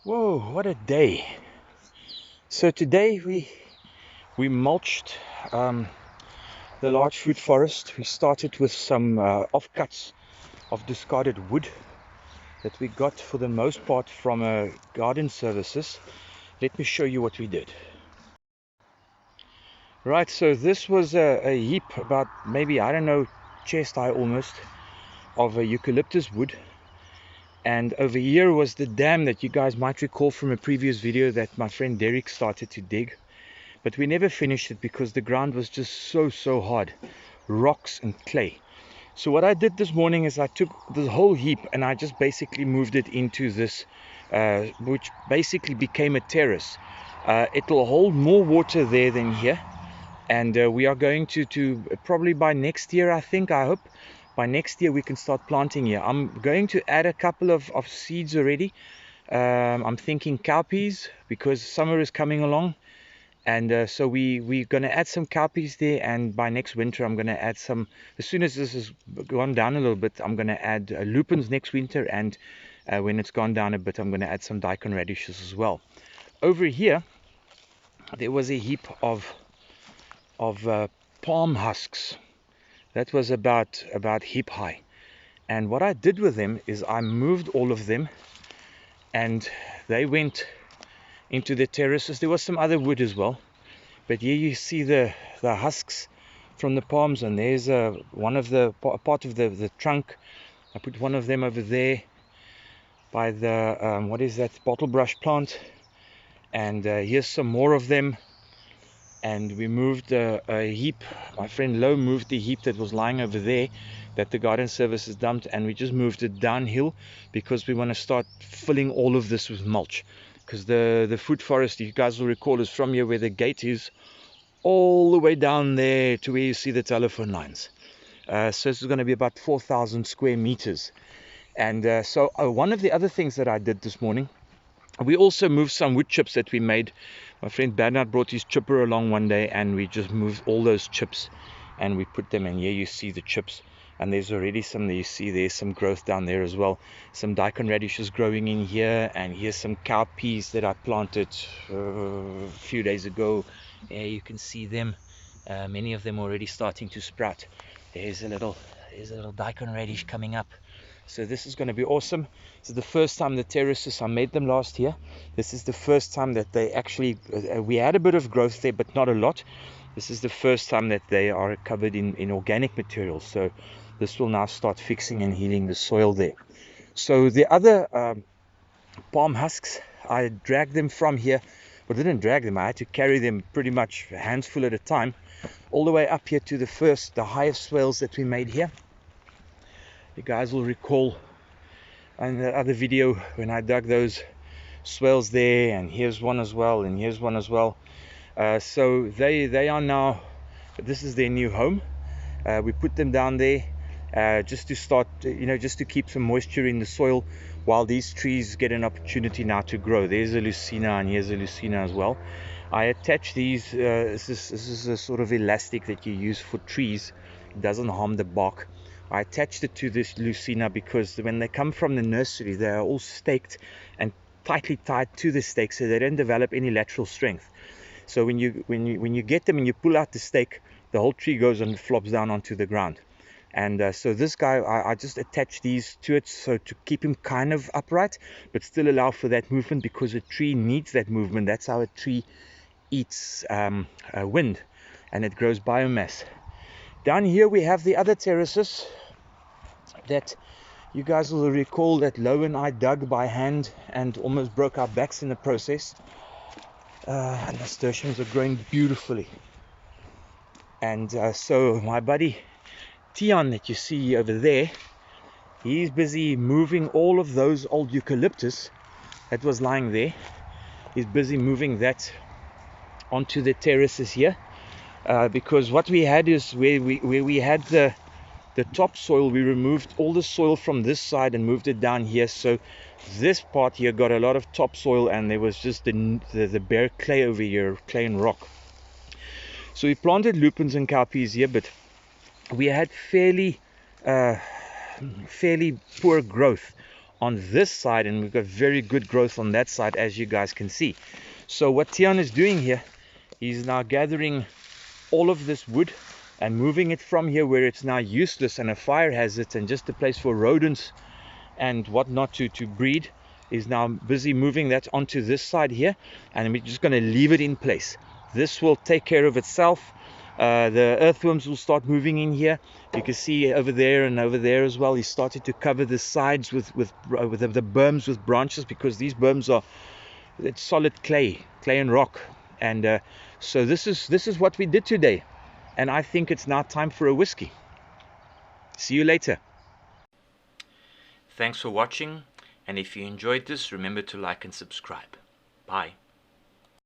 Whoa, what a day. So today we mulched the large fruit forest. We started with some offcuts of discarded wood that we got for the most part from garden services. Let me show you what we did. Right, so this was a heap about maybe, I don't know, chest high almost, of eucalyptus wood. And over here was the dam that you guys might recall from a previous video that my friend Derek started to dig. But we never finished it because the ground was just so hard. Rocks and clay. So what I did this morning is I took the whole heap and I just basically moved it into this, which basically became a terrace. It'll hold more water there than here. And we are going to probably by next year, I hope, by next year we can start planting here. I'm going to add a couple of seeds already. I'm thinking cowpeas because summer is coming along. And so we're going to add some cowpeas there, and by next winter I'm going to add some, as soon as this has gone down a little bit, I'm going to add lupins next winter, and when it's gone down a bit I'm going to add some daikon radishes as well. Over here there was a heap of palm husks that was about hip high, and what I did with them is I moved all of them and they went into the terraces. There was some other wood as well, but here you see the husks from the palms, and there's one of the part of the trunk. I put one of them over there by the what is that, bottle brush plant, and here's some more of them. And we moved a heap. My friend Lo moved the heap that was lying over there that the garden services dumped, and we just moved it downhill because we want to start filling all of this with mulch, because the fruit forest, you guys will recall, is from here where the gate is all the way down there to where you see the telephone lines. So this is going to be about 4,000 square meters. And so one of the other things that I did this morning, we also moved some wood chips that we made. My friend Bernard brought his chipper along one day, and we just moved all those chips and we put them in. Here you see the chips, and there's already some there. You see there's some growth down there as well. Some daikon radishes growing in here, and here's some cowpeas that I planted a few days ago. There you can see them. Many of them already starting to sprout. There's a little daikon radish coming up. So this is going to be awesome. This is the first time the terraces, I made them last year. This is the first time that they actually, we had a bit of growth there, but not a lot. This is the first time that they are covered in organic material. So this will now start fixing and healing the soil there. So the other palm husks, I dragged them from here. Well, I didn't drag them, I had to carry them pretty much a handful at a time, all the way up here to the highest swales that we made here. You guys will recall in the other video when I dug those swales there, and here's one as well, and here's one as well. So they are now, this is their new home. We put them down there just to start, just to keep some moisture in the soil while these trees get an opportunity now to grow. There's a lucina, and here's a lucina as well. I attach these, this is a sort of elastic that you use for trees. It doesn't harm the bark. I attached it to this lucina because when they come from the nursery, they are all staked and tightly tied to the stake, so they don't develop any lateral strength. So when you get them and you pull out the stake, the whole tree goes and flops down onto the ground. And so this guy, I just attach these to it so to keep him kind of upright, but still allow for that movement, because a tree needs that movement. That's how a tree eats wind, and it grows biomass. Down here we have the other terraces that you guys will recall that Lo and I dug by hand and almost broke our backs in the process. And the nasturtiums are growing beautifully. And so my buddy Tion that you see over there, he's busy moving all of those old eucalyptus that was lying there. He's busy moving that onto the terraces here, because what we had is where we had the topsoil, we removed all the soil from this side and moved it down here. So this part here got a lot of topsoil, and there was just the bare clay over here, clay and rock. So we planted lupins and cowpeas here, but we had fairly poor growth on this side, and we've got very good growth on that side, as you guys can see. So what Tian is doing here, he's now gathering all of this wood and moving it from here where it's now useless and a fire hazard and just a place for rodents and whatnot to breed. Is now busy moving that onto this side here, and we're just going to leave it in place. This will take care of itself. The earthworms will start moving in here. You can see over there and over there as well. He started to cover the sides with the berms with branches, because these berms are, it's solid clay and rock. And so this is what we did today, and I think it's now time for a whiskey. See you later. Thanks for watching, and if you enjoyed this, remember to like and subscribe. Bye.